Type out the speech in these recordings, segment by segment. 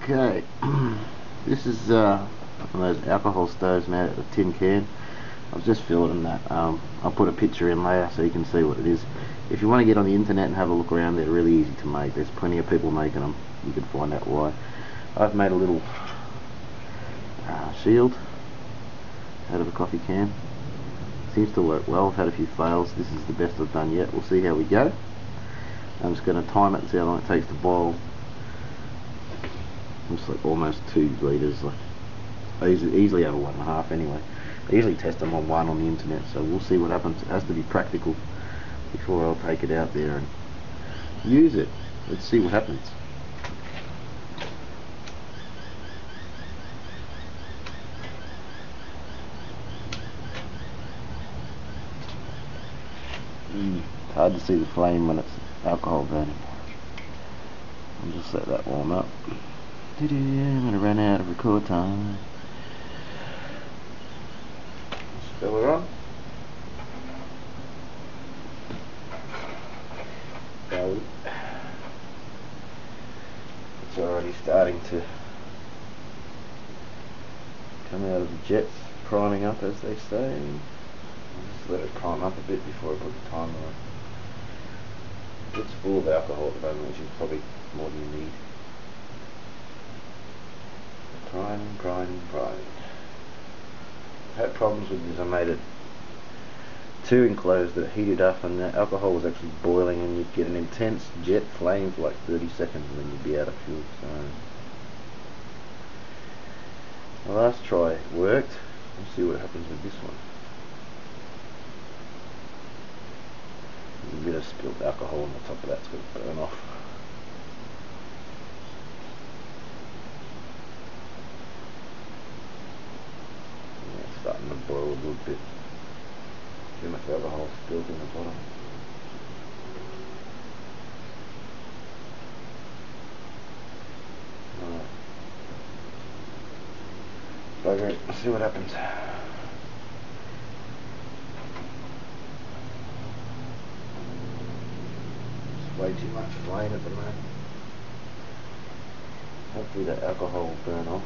Okay, this is one of those alcohol stoves made out of a tin can. I was just filling that. I'll put a picture in later so you can see what it is. If you want to get on the internet and have a look around, they're really easy to make. There's plenty of people making them. You can find out why. I've made a little shield out of a coffee can. Seems to work well. I've had a few fails. This is the best I've done yet. We'll see how we go. I'm just going to time it and see how long it takes to boil. It's like almost 2 litres, like easily over 1.5 anyway. I usually test them on 1 on the internet, so we'll see what happens. It has to be practical before I'll take it out there and use it. Let's see what happens. It's hard to see the flame when it's alcohol burning. I'll just let that warm up. I'm going to run out of record time. Spill her on. So it's already starting to come out of the jets, priming up as they say. I'll just let it prime up a bit before I put the timer on. It's full of alcohol at the moment, which is probably more than you need. Priming. I've had problems with this. I made it too enclosed that it heated up and the alcohol was actually boiling and you'd get an intense jet flame for like 30 seconds and then you'd be out of fuel. So the last try worked. We'll see what happens with this one. There's a bit of spilled alcohol on the top of that's going to burn off. Yeah, it's starting to boil a little bit. Too much alcohol spilled in the bottom. Alright. Bugger it. Let's see what happens. It's way too much flame at the moment. Hopefully that alcohol will burn off.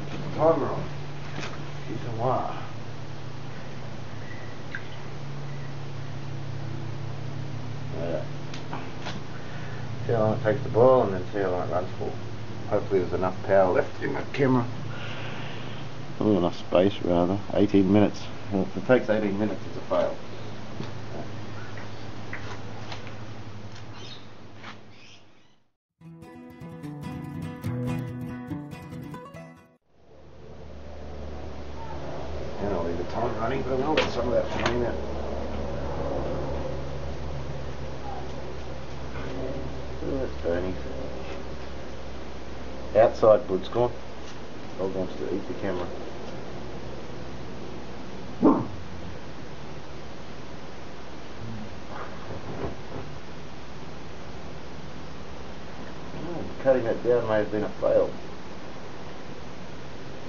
Put the timer on. Excuse me, why? See how long it takes to boil and then see how long it runs for. Hopefully there's enough power left in my camera. Oh, enough space rather. 18 minutes. Well, if it takes 18 minutes, it's a fail. And I'll leave the time running, but I will get some of that flame out. Oh, that's burning. Outside wood's gone. Dog wants to eat the camera. Cutting that down may have been a fail.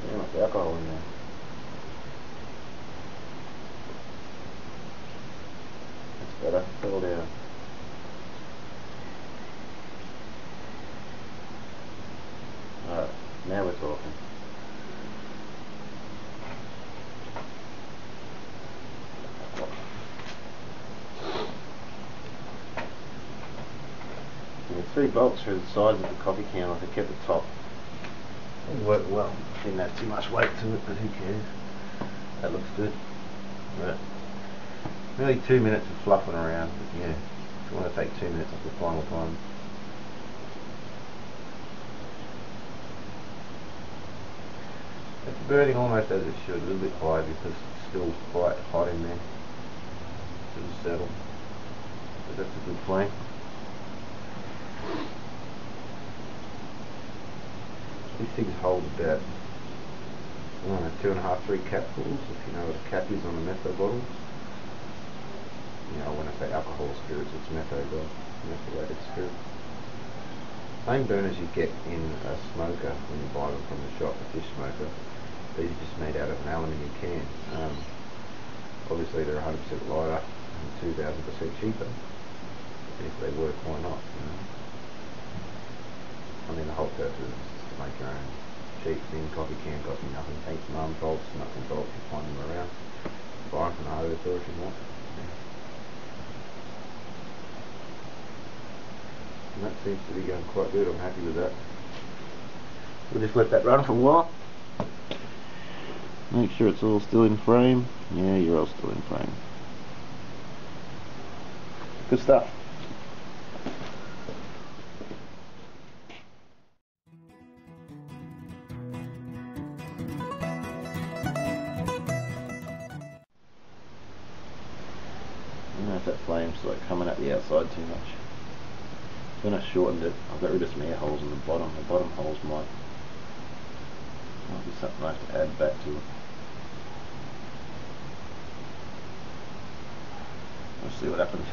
Too much alcohol in there. That's better. Fell down. Alright, now we're talking. The 3 bolts through the sides of the coffee can, like I kept the top. It worked well. Didn't have too much weight to it, but who cares? That looks good. Right. Nearly 2 minutes of fluffing around, but yeah, if you want to take 2 minutes off the final time. It's burning almost as it should, a little bit high because it's still quite hot in there. It'll settle. But that's a good flame. These things hold about, I don't know, 2.5, 3 capfuls, if you know what a cap is on a metho bottle. You know, when I say alcohol spirits, it's methylated spirit. Same burners you get in a smoker when you buy them from the shop, a fish smoker. These are just made out of an aluminium can. Obviously they're 100% lighter and 2,000% cheaper. And if they work, why not? You know? like that too. Just to make your own cheap thing. Coffee can cost me nothing. Tanks, none bolts, nothing bolts. You find them around. Buy them from the hardware store if you want. And that seems to be going quite good. I'm happy with that. We'll just let that run for a while. Make sure it's all still in frame. Yeah, you're all still in frame. Good stuff. I don't know if that flame's like coming at the outside too much. When I shortened it, I got rid of some air holes in the bottom. The bottom holes might be something I have to add back to it. Let's see what happens.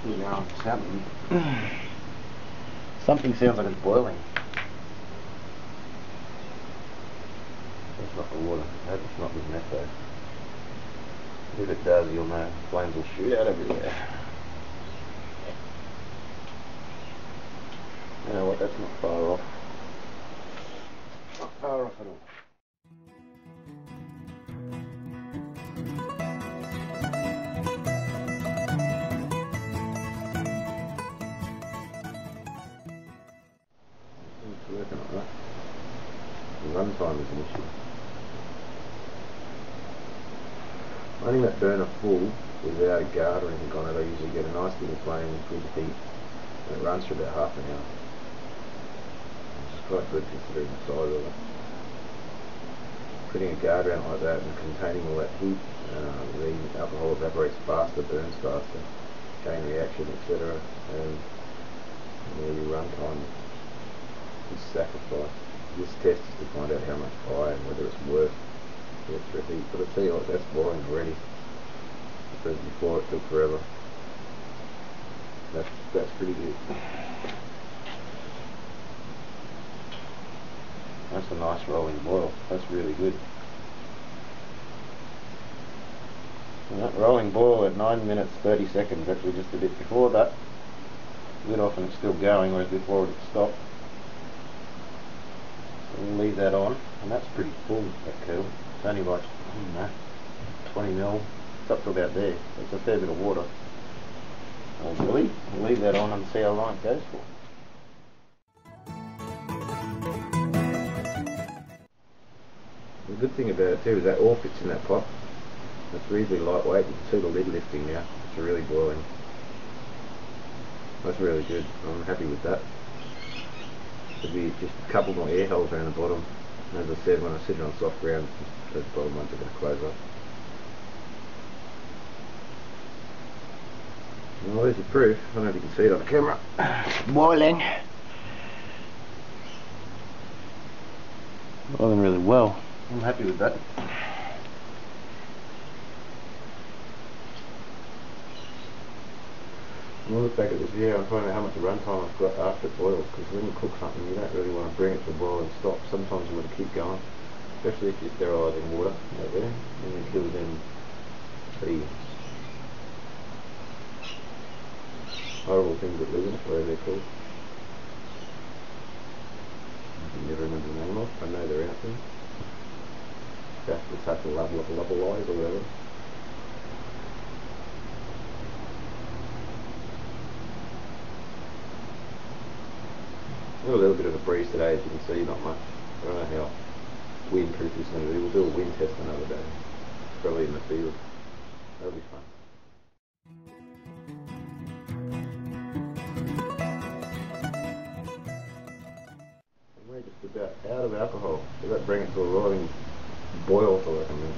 Now something sounds like it's boiling. That's not the water. I hope it's not with methane. If it does, you'll know. Flames will shoot out everywhere. You know what? That's not far off. Not far off at all. Working on that. The runtime is an issue. Running that burner full without a guard or anything on it, I usually get a nice little flame with good heat, and it runs for about half an hour, which is quite good considering the size of it. Putting a guard around like that and containing all that heat, the alcohol evaporates faster, burns faster, chain reaction, etc. And the runtime is sacrificed. This test is to find out how much fire and whether it's worth the extra heat. But I tell you what, that's boiling already. Because before it took forever. That's pretty good. That's a nice rolling boil. That's really good. And that rolling boil at 9 minutes 30 seconds, actually just a bit before that. Lid off and it's still going, whereas before it stopped. We'll leave that on, and that's pretty full, that kettle. It's only like, I don't know, 20 mil. It's up to about there. It's a fair bit of water. We'll leave that on and see how long it goes for. The good thing about it too is that all fits in that pot. It's reasonably lightweight. You can see the lid lifting now. It's really boiling. That's really good. I'm happy with that. There'll be just a couple more air holes around the bottom. As I said, when I sit it on soft ground, those bottom ones are going to close up. Well, there's your proof. I don't know if you can see it on the camera. Boiling. Boiling really well. I'm happy with that. We'll look back at this video and find out how much runtime I've got after it boils, because when you cook something you don't really want to bring it to a boil and stop. Sometimes you want to keep going, especially if you're sterilising water out there, and you kill them pretty horrible things that live in it, whatever they're called. I can never remember the name of. I know they're out there. It's such a love or whatever. Got a little bit of a breeze today, as you can see, not much. I don't know how windproof this is going to be. We'll do a wind test another day, probably in the field. That'll be fun. out of alcohol. So that brings it to a roiling boil for like a minute.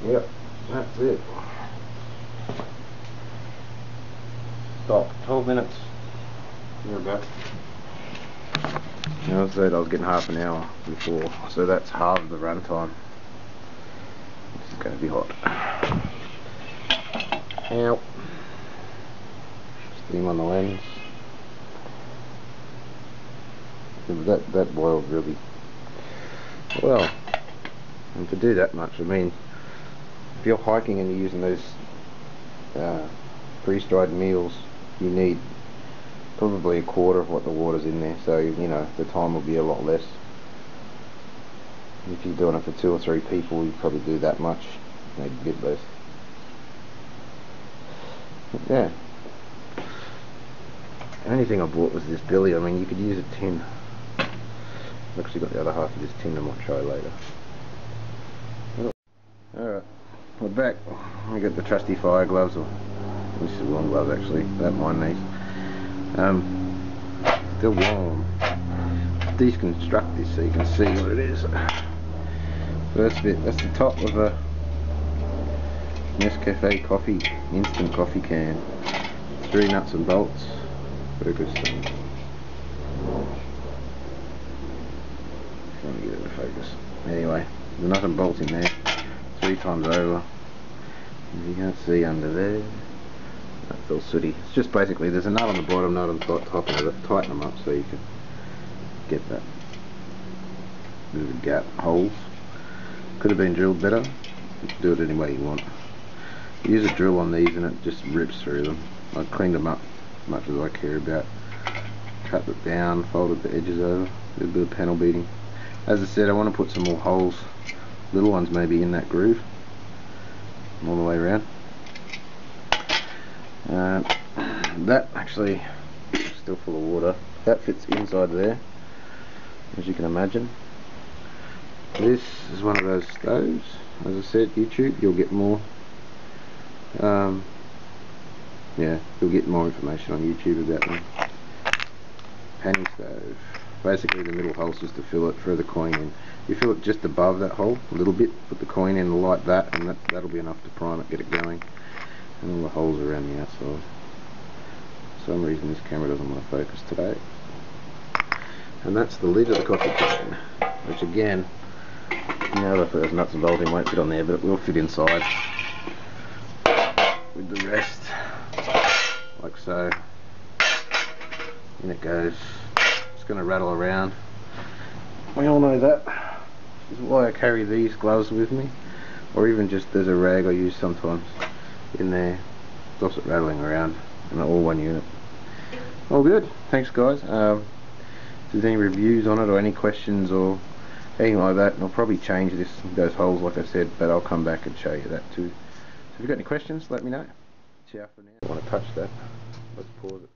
Yep, that's it. Stop. 12 minutes. We're back. I said I was getting half an hour before, so that's half the run time. This is going to be hot. Ow. Steam on the lens. That boiled really well. And to do that much, I mean, if you're hiking and you're using those freeze-dried meals, you need probably a quarter of what the water's in there, so you know the time will be a lot less. If you're doing it for 2 or 3 people, you probably do that much, maybe a bit less. Yeah. The only thing I bought was this billy. I mean, you could use a tin. I've actually got the other half of this tin I might try later. Alright, we're back. I got the trusty fire gloves, or this is long gloves actually, don't mind these. Still warm. Deconstruct this so you can see what it is. First bit, that's the top of a Nescafe coffee, instant coffee can. 3 nuts and bolts. Focus. Trying to get it to focus. Anyway, the nut and bolt in there, 3 times over. As you can't see under there, that's all sooty. It's just basically there's a nut on the bottom, nut on the top, and tighten them up so you can get that bit of a gap, holes. Could have been drilled better. You can do it any way you want. Use a drill on these and it just rips through them. I cleaned them up as much as I care about. Cut it down, folded the edges over, did a bit of panel beating. As I said, I want to put some more holes, little ones maybe in that groove, all the way around. That actually still full of water. That fits inside there, as you can imagine. This is one of those stoves. As I said, YouTube, you'll get more. Yeah, you'll get more information on YouTube about them. Penny stove. Basically, the middle hole's just to fill it, throw the coin in. You fill it just above that hole, a little bit. Put the coin in like that, and that'll be enough to prime it, get it going. And all the holes around the outside. For some reason, this camera doesn't want to focus today. And that's the lid of the coffee can, which again, now that there's nuts and bolting, won't fit on there, but it will fit inside with the rest, like so. In it goes. It's going to rattle around. We all know that. This is why I carry these gloves with me, or even just there's a rag I use sometimes in there. Stops it rattling around, and all one unit. All good. Thanks guys. If there's any reviews on it or any questions or anything like that, I'll probably change those holes like I said, but I'll come back and show you that too. So if you've got any questions, let me know. Ciao for now. I don't want to touch that. Let's pause it.